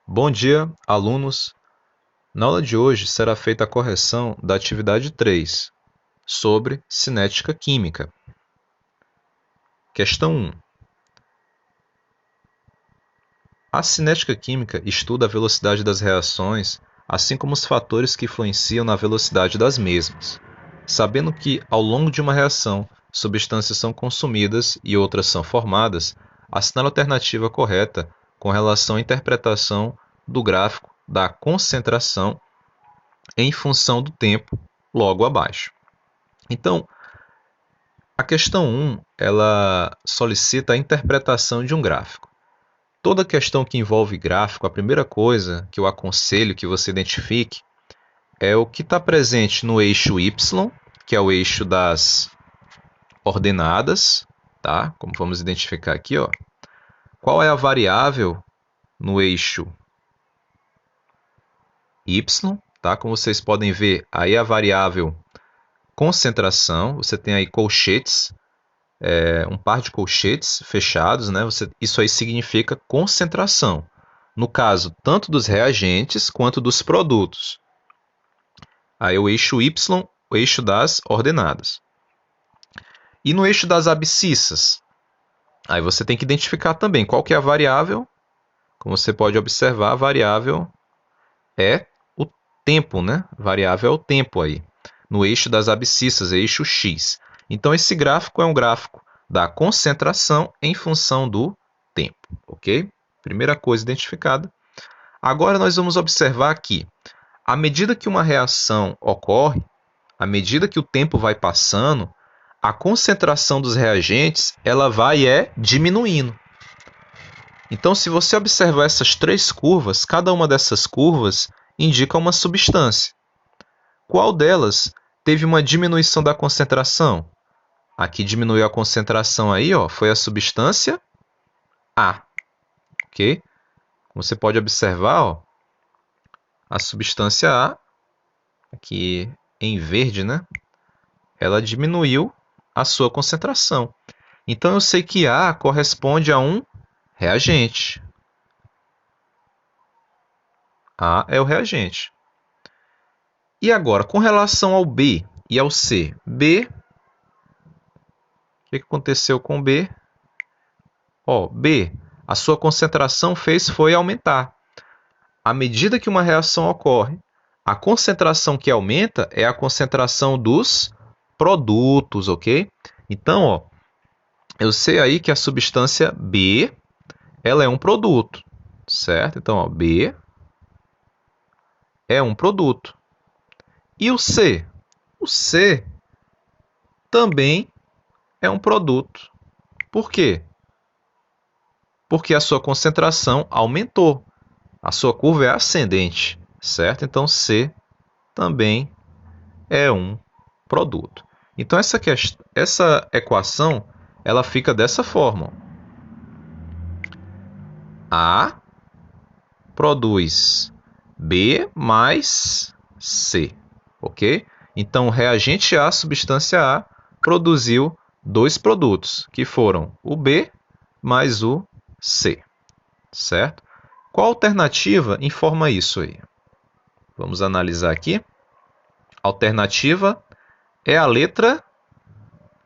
Bom dia, alunos! Na aula de hoje será feita a correção da atividade 3, sobre cinética química. Questão 1. A cinética química estuda a velocidade das reações, assim como os fatores que influenciam na velocidade das mesmas. Sabendo que, ao longo de uma reação, substâncias são consumidas e outras são formadas, assinale a alternativa correta com relação à interpretação do gráfico da concentração em função do tempo logo abaixo. Então, a questão 1, ela solicita a interpretação de um gráfico. Toda questão que envolve gráfico, a primeira coisa que eu aconselho que você identifique é o que está presente no eixo Y, que é o eixo das ordenadas, tá? Como vamos identificar aqui, ó. Qual é a variável no eixo Y, tá? Como vocês podem ver, aí a variável concentração, você tem aí colchetes, um par de colchetes fechados, né? Isso aí significa concentração. No caso, tanto dos reagentes quanto dos produtos. Aí o eixo Y, o eixo das ordenadas. E no eixo das abscissas, aí você tem que identificar também qual que é a variável. Como você pode observar, a variável é o tempo, né? A variável é o tempo aí. No eixo das abscissas, eixo X. Então, esse gráfico é um gráfico da concentração em função do tempo, ok? Primeira coisa identificada. Agora, nós vamos observar que, à medida que uma reação ocorre, à medida que o tempo vai passando, a concentração dos reagentes ela vai diminuindo. Então, se você observar essas três curvas, cada uma dessas curvas indica uma substância. Qual delas teve uma diminuição da concentração? A que diminuiu a concentração aí, ó, foi a substância A. Ok? Como você pode observar, ó, a substância A, aqui em verde, né? Ela diminuiu a sua concentração. Então, eu sei que A corresponde a um reagente. A é o reagente. E agora, com relação ao B e ao C? B, o que aconteceu com B? Ó, B, a sua concentração foi aumentar. À medida que uma reação ocorre, a concentração que aumenta é a concentração dos produtos, ok? Então, ó, eu sei aí que a substância B, ela é um produto, certo? Então, ó, B é um produto. E o C? O C também é um produto. Por quê? Porque a sua concentração aumentou. A sua curva é ascendente, certo? Então, C também é um produto. Então, essa equação ela fica dessa forma. A produz B mais C, ok? Então, o reagente A, substância A, produziu dois produtos, que foram o B mais o C, certo? Qual alternativa informa isso aí? Vamos analisar aqui. A alternativa é a letra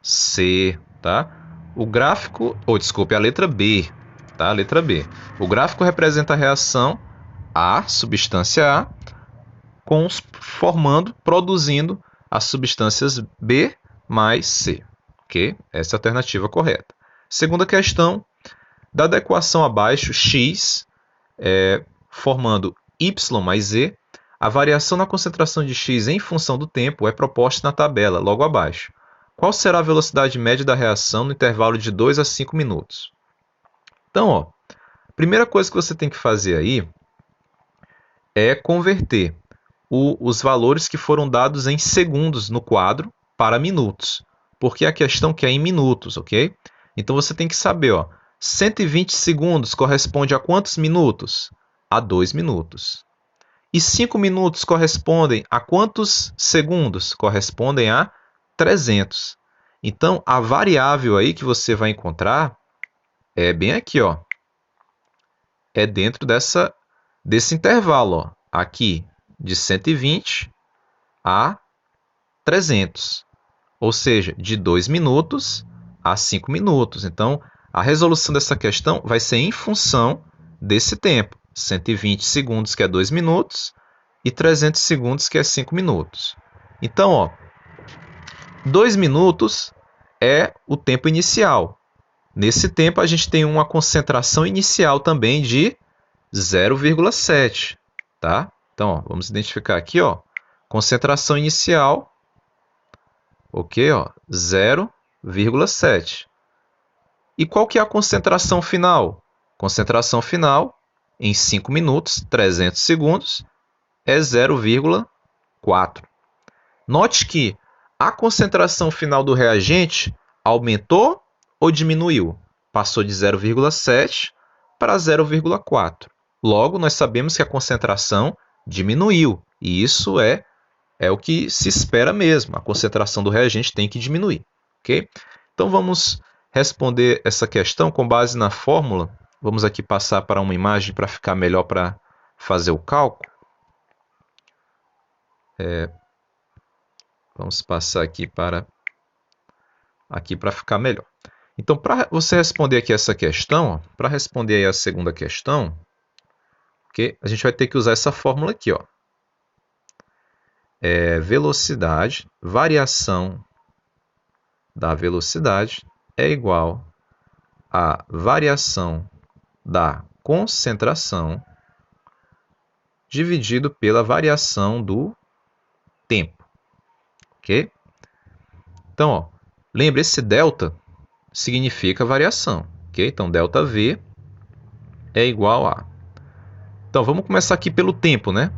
C, tá? O gráfico, a letra B, tá? A letra B. O gráfico representa a reação A, substância A, produzindo as substâncias B mais C, ok? Essa é a alternativa correta. Segunda questão, dada a equação abaixo, x formando y mais z, a variação na concentração de x em função do tempo é proposta na tabela, logo abaixo. Qual será a velocidade média da reação no intervalo de 2 a 5 minutos? Então, ó, a primeira coisa que você tem que fazer aí é converter os valores que foram dados em segundos no quadro para minutos, porque a questão que é em minutos, ok? Então, você tem que saber, ó, 120 segundos corresponde a quantos minutos? A 2 minutos. E 5 minutos correspondem a quantos segundos? Correspondem a 300. Então, a variável aí que você vai encontrar é bem aqui, ó. É dentro desse intervalo, ó, aqui de 120 a 300, ou seja, de 2 minutos a 5 minutos. Então, a resolução dessa questão vai ser em função desse tempo, 120 segundos, que é 2 minutos, e 300 segundos, que é 5 minutos. Então, ó, 2 minutos é o tempo inicial. Nesse tempo, a gente tem uma concentração inicial também de 0,7, tá? Então, ó, vamos identificar aqui, ó, concentração inicial, ok, ó, 0,7. E qual que é a concentração final? Concentração final em 5 minutos, 300 segundos, é 0,4. Note que a concentração final do reagente aumentou ou diminuiu? Passou de 0,7 para 0,4. Logo, nós sabemos que a concentração diminuiu. E isso é o que se espera mesmo. A concentração do reagente tem que diminuir. Okay? Então, vamos responder essa questão com base na fórmula. Vamos aqui passar para uma imagem para ficar melhor para fazer o cálculo. Vamos passar aqui para ficar melhor. Então, para você responder aqui essa questão, para responder aí a segunda questão, okay, a gente vai ter que usar essa fórmula aqui, ó. Velocidade, variação da velocidade é igual a variação da concentração dividido pela variação do tempo. Ok? Então, ó, lembra, esse delta significa variação. Ok? Então, delta V é igual a... Então, vamos começar aqui pelo tempo, né?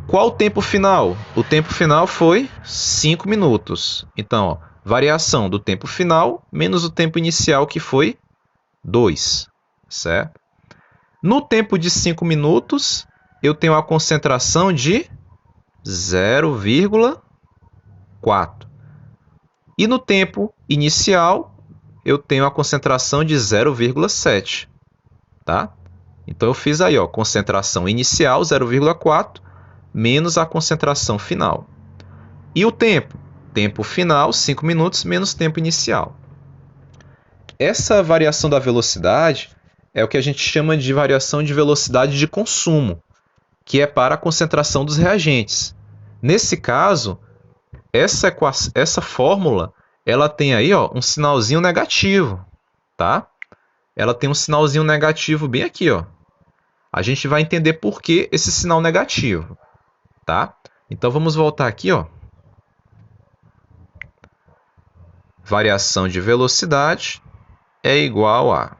Qual o tempo final? O tempo final foi 5 minutos. Então, ó, variação do tempo final menos o tempo inicial, que foi 2. Certo? No tempo de 5 minutos, eu tenho a concentração de 0,4. E no tempo inicial, eu tenho a concentração de 0,7. Tá? Então, eu fiz aí, ó, concentração inicial, 0,4, menos a concentração final. E o tempo? Tempo final, 5 minutos, menos tempo inicial. Essa variação da velocidade é o que a gente chama de variação de velocidade de consumo, que é para a concentração dos reagentes. Nesse caso, essa fórmula, ela tem aí, ó, um sinalzinho negativo, tá? Ela tem um sinalzinho negativo bem aqui, ó. A gente vai entender por que esse sinal negativo, tá? Então, vamos voltar aqui, ó. Variação de velocidade é igual a...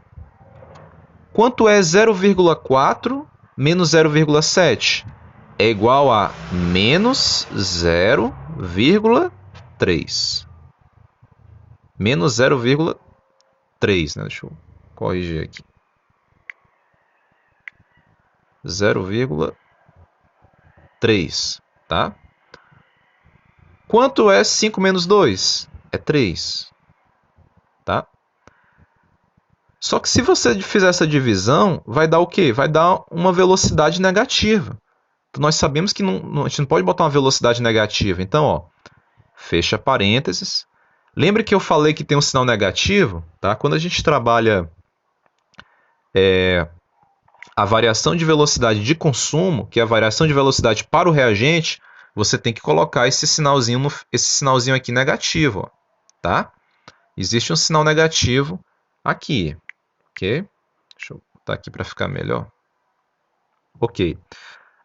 Quanto é 0,4 menos 0,7? É igual a menos 0,3. Menos 0,3, né? Deixa eu corrigir aqui. 0,3, tá? Quanto é 5 menos 2? É 3, tá? Só que se você fizer essa divisão, vai dar o quê? Vai dar uma velocidade negativa. Então, nós sabemos que a gente não pode botar uma velocidade negativa. Então, ó, fecha parênteses. Lembre que eu falei que tem um sinal negativo, tá? Quando a gente trabalha a variação de velocidade de consumo, que é a variação de velocidade para o reagente, você tem que colocar esse sinalzinho aqui negativo, ó, tá? Existe um sinal negativo aqui, ok? Deixa eu botar aqui para ficar melhor. Ok.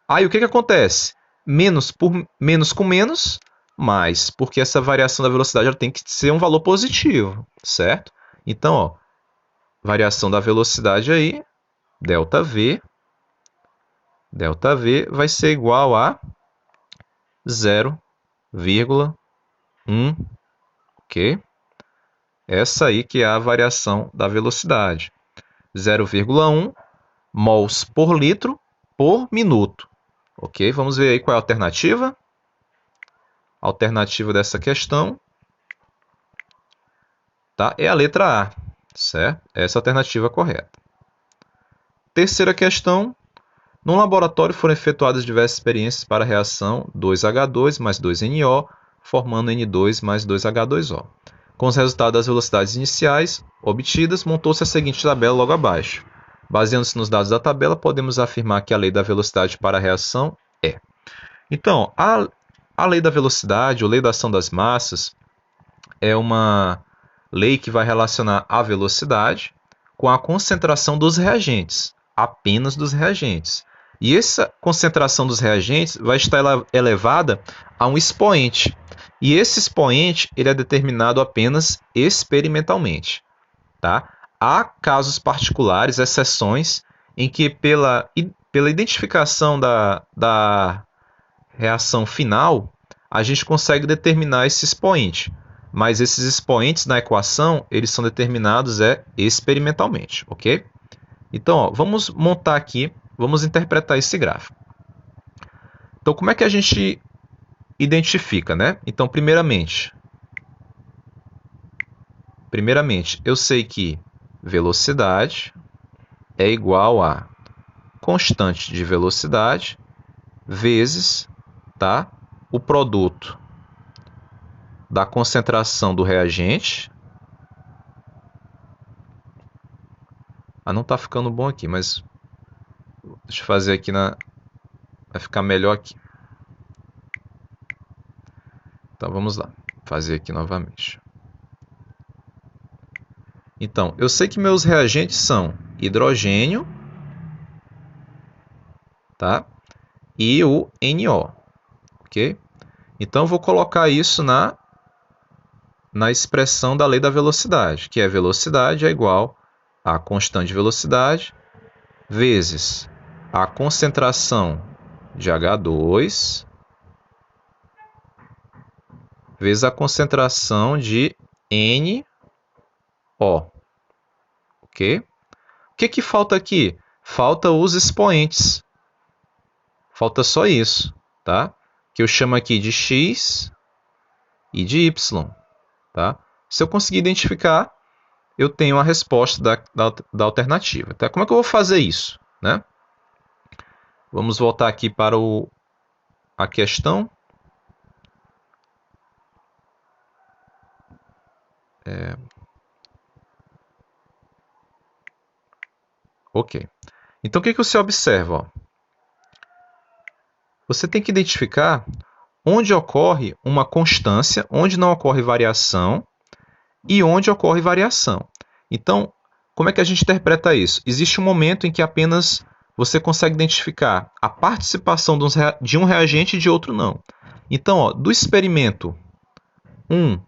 Aí o que acontece? Menos com menos, mais, porque essa variação da velocidade ela tem que ser um valor positivo, certo? Então, ó, variação da velocidade aí, ΔV vai ser igual a 0,1, ok? Essa aí que é a variação da velocidade. 0,1 mols por litro por minuto. Ok? Vamos ver aí qual é a alternativa. A alternativa dessa questão, tá? É a letra A, certo? Essa é a alternativa correta. Terceira questão. No laboratório foram efetuadas diversas experiências para a reação 2H2 mais 2NO, formando N2 mais 2H2O. Com os resultados das velocidades iniciais obtidas, montou-se a seguinte tabela logo abaixo. Baseando-se nos dados da tabela, podemos afirmar que a lei da velocidade para a reação é. Então, a lei da velocidade, ou lei da ação das massas, é uma lei que vai relacionar a velocidade com a concentração dos reagentes, apenas dos reagentes. E essa concentração dos reagentes vai estar elevada a um expoente. E esse expoente ele é determinado apenas experimentalmente. Tá? Há casos particulares, exceções, em que pela identificação da reação final, a gente consegue determinar esse expoente. Mas esses expoentes na equação, eles são determinados experimentalmente, ok? Então, ó, vamos montar aqui, vamos interpretar esse gráfico. Então, como é que a gente identifica, né? Então, primeiramente, eu sei que velocidade é igual a constante de velocidade vezes, tá, o produto da concentração do reagente. Não está ficando bom aqui, mas deixa eu fazer aqui vai ficar melhor aqui. Então vamos lá, fazer aqui novamente. Então, eu sei que meus reagentes são hidrogênio, tá? E o NO, ok? Então eu vou colocar isso na expressão da lei da velocidade, que é velocidade é igual a constante de velocidade vezes a concentração de H2 vezes a concentração de NO. Ok? O que falta aqui? Falta os expoentes. Falta só isso, tá? Que eu chamo aqui de X e de Y. Tá? Se eu conseguir identificar, eu tenho a resposta da alternativa. Tá? Como é que eu vou fazer isso? Né? Vamos voltar aqui para a questão. Ok. Então, o que você observa? Ó? Você tem que identificar onde ocorre uma constância, onde não ocorre variação e onde ocorre variação. Então, como é que a gente interpreta isso? Existe um momento em que apenas você consegue identificar a participação de um reagente e de outro não. Então, ó, do experimento 1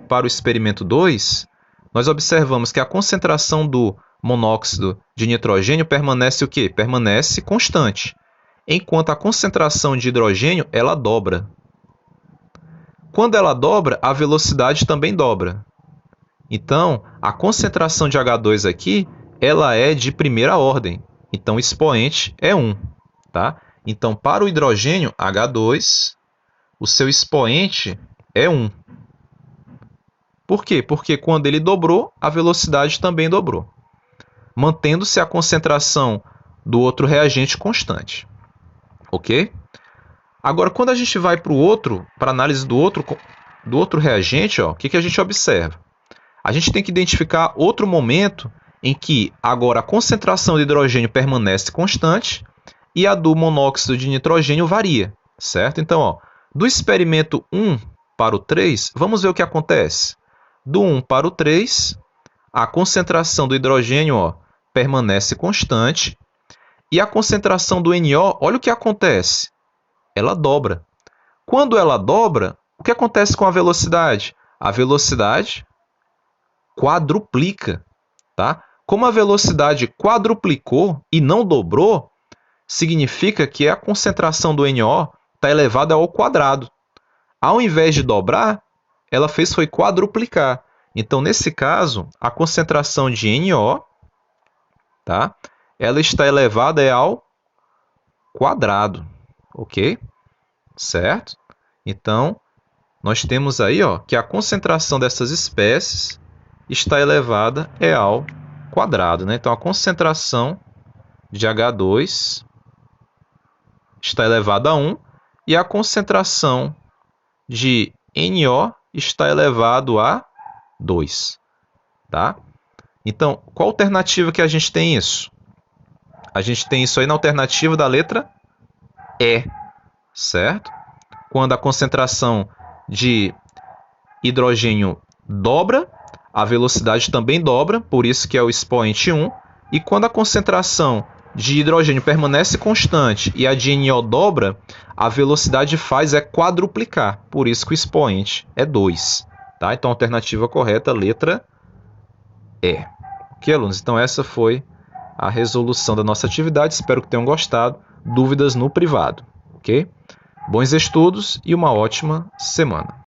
para o experimento 2, nós observamos que a concentração do monóxido de nitrogênio permanece o quê? Permanece constante, enquanto a concentração de hidrogênio ela dobra. Quando ela dobra, a velocidade também dobra. Então, a concentração de H2 aqui, ela é de primeira ordem. Então, o expoente é 1. Tá? Então, para o hidrogênio H2, o seu expoente é 1. Por quê? Porque quando ele dobrou, a velocidade também dobrou, mantendo-se a concentração do outro reagente constante. Ok? Agora, quando a gente vai para a análise do outro reagente, ó, o que a gente observa? A gente tem que identificar outro momento em que agora a concentração de hidrogênio permanece constante e a do monóxido de nitrogênio varia, certo? Então, ó, do experimento 1 para o 3, vamos ver o que acontece. Do 1 para o 3, a concentração do hidrogênio, ó, permanece constante e a concentração do NO, olha o que acontece. Ela dobra. Quando ela dobra, o que acontece com a velocidade? A velocidade quadruplica, tá? Como a velocidade quadruplicou e não dobrou, significa que a concentração do NO está elevada ao quadrado. Ao invés de dobrar, ela foi quadruplicar. Então, nesse caso, a concentração de NO, tá? Ela está elevada ao quadrado, ok? Certo? Então, nós temos aí, ó, que a concentração dessas espécies está elevada ao quadrado, né? Então, a concentração de H2 está elevado a 1 e a concentração de NO está elevado a 2. Tá? Então, qual alternativa que a gente tem isso? A gente tem isso aí na alternativa da letra E, certo? Quando a concentração de hidrogênio dobra, a velocidade também dobra, por isso que é o expoente 1. E quando a concentração de hidrogênio permanece constante e a de NO dobra, a velocidade faz é quadruplicar, por isso que o expoente é 2. Tá? Então, a alternativa correta, letra E. Ok, alunos? Então, essa foi a resolução da nossa atividade. Espero que tenham gostado. Dúvidas no privado. Ok? Bons estudos e uma ótima semana.